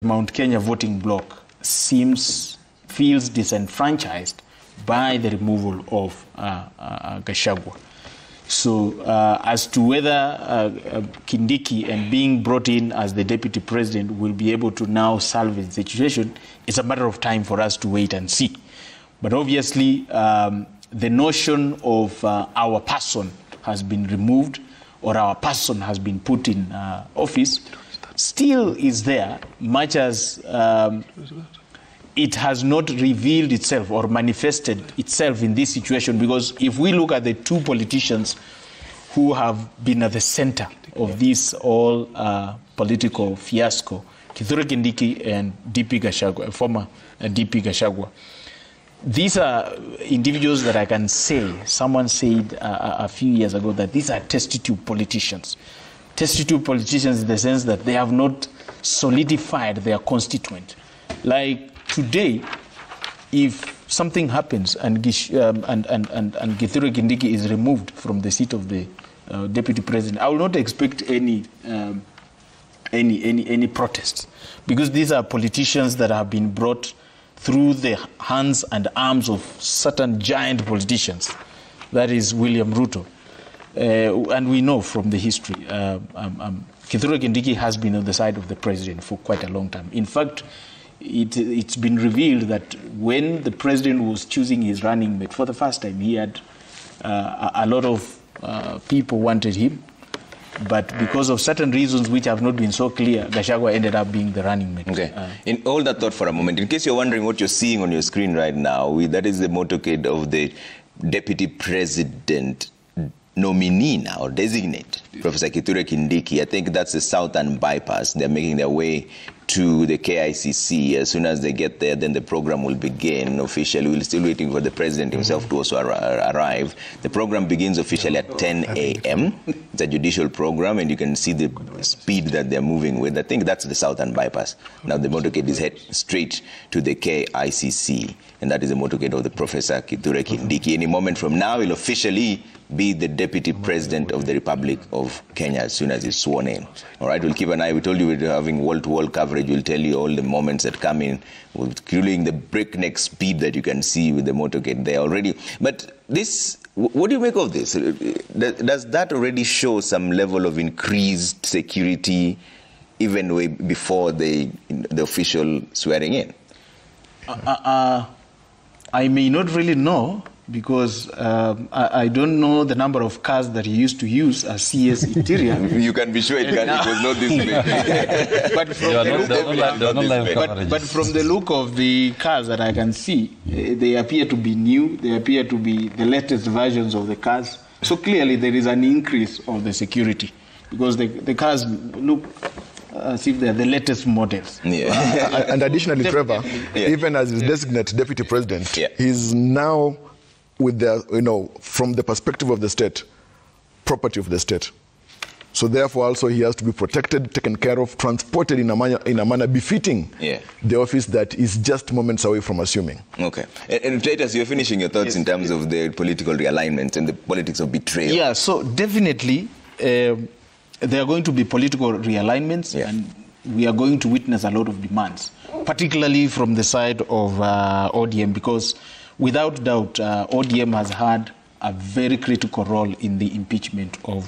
Mount Kenya voting bloc feels disenfranchised by the removal of Gachagua. So as to whether Kindiki and being brought in as the deputy president will be able to now salvage the situation, it's a matter of time for us to wait and see. But obviously, the notion of our person has been removed or our person has been put in office still is there, much as it has not revealed itself or manifested itself in this situation. Because if we look at the two politicians who have been at the center of this all political fiasco, Kithure Kindiki and DP Gachagua, former DP Gachagua, these are individuals that I can say, someone said a few years ago that these are test tube politicians. Test tube politicians in the sense that they have not solidified their constituent. Like today, if something happens and Kithure Kindiki is removed from the seat of the deputy president, I will not expect any protests, because these are politicians that have been brought through the hands and arms of certain giant politicians. That is William Ruto. And we know from the history, Kithure Kindiki has been on the side of the president for quite a long time. In fact, it's been revealed that when the president was choosing his running mate for the first time, he had a lot of people wanted him. But because of certain reasons which have not been so clear, Gachagua ended up being the running mate. Okay. In all that thought for a moment, in case you're wondering what you're seeing on your screen right now, that is the motorcade of the deputy president nominee now, or designate, Professor Kithure Kindiki. I think that's the southern bypass. They're making their way to the KICC. As soon as they get there, then the program will begin officially. We're still waiting for the president himself to also arrive. The program begins officially at 10 a.m. It's a judicial program, and you can see the speed that they're moving with. I think that's the southern bypass. Now the motorcade is head straight to the KICC, and that is the motorcade of the Professor Kithure Kindiki. Any moment from now, he'll officially be the deputy president of the Republic of Kenya as soon as he's sworn in. All right, we'll keep an eye. We told you we're having wall-to-wall coverage. We'll tell you all the moments that come in, including the breakneck speed that you can see with the motorcade there already. But this, what do you make of this? Does that already show some level of increased security even way before the official swearing in? I may not really know, because I don't know the number of cars that he used to use as CS interior. You can be sure it was not this big. But from the look of the cars that I can see, they appear to be new. They appear to be the latest versions of the cars. So clearly there is an increase of the security, because the cars look as if they're the latest models. Yeah. And additionally, Trevor, even as his designate deputy president, he's now, with the, from the perspective of the state, property of the state. So therefore also he has to be protected, taken care of, transported in a manner befitting the office that is just moments away from assuming. Okay. And Titus, you're finishing your thoughts in terms of the political realignment and the politics of betrayal. Yeah, so definitely there are going to be political realignments, and we are going to witness a lot of demands, particularly from the side of ODM, because without doubt, ODM has had a very critical role in the impeachment of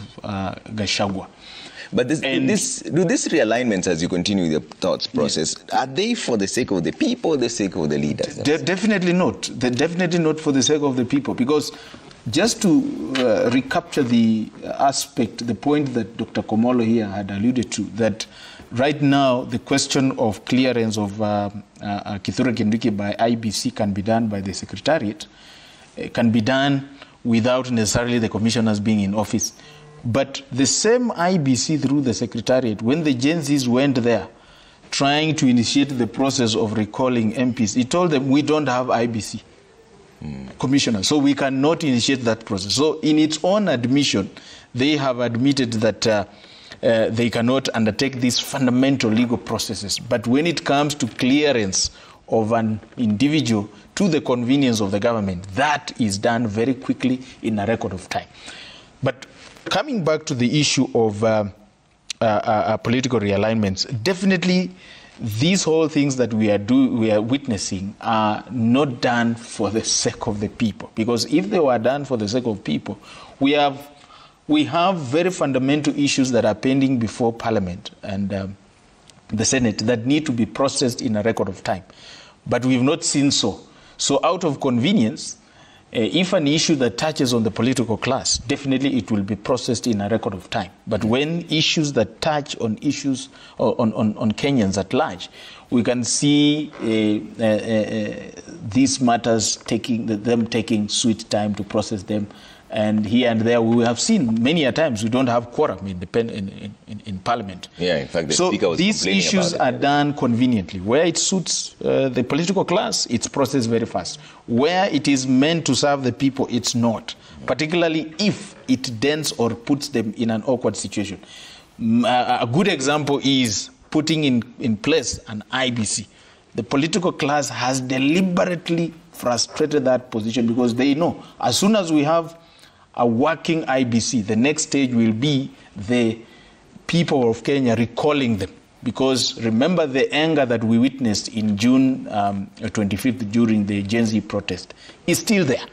Gachagua. But do these realignments, as you continue the thoughts process, are they for the sake of the people or the sake of the leaders? Definitely not. They're definitely not for the sake of the people, because just to recapture the aspect, the point that Dr. Komolo here had alluded to, that right now the question of clearance of Kithure Kindiki by IBC can be done by the Secretariat, can be done without necessarily the commissioners being in office. But the same IBC through the Secretariat, when the Gen Zs went there trying to initiate the process of recalling MPs, he told them, we don't have IBC commissioner, so we cannot initiate that process. So in its own admission, they have admitted that they cannot undertake these fundamental legal processes. But when it comes to clearance of an individual to the convenience of the government, that is done very quickly in a record of time. But coming back to the issue of political realignments, definitely these whole things that we are witnessing are not done for the sake of the people. Because if they were done for the sake of people, we have very fundamental issues that are pending before Parliament and the Senate that need to be processed in a record of time. But we've not seen so. So out of convenience, if an issue that touches on the political class, definitely it will be processed in a record of time. But when issues that touch on issues on Kenyans at large, we can see these matters taking sweet time to process them. And here and there, we have seen many a times we don't have quorum in Parliament. Yeah, in fact, the Speaker was these issues are done conveniently. Where it suits the political class, it's processed very fast. Where it is meant to serve the people, it's not. Particularly if it dents or puts them in an awkward situation. A good example is putting in place an IBC. The political class has deliberately frustrated that position because they know as soon as we have a working IBC, the next stage will be the people of Kenya recalling them. Because remember the anger that we witnessed in June 25th during the Gen Z protest is still there.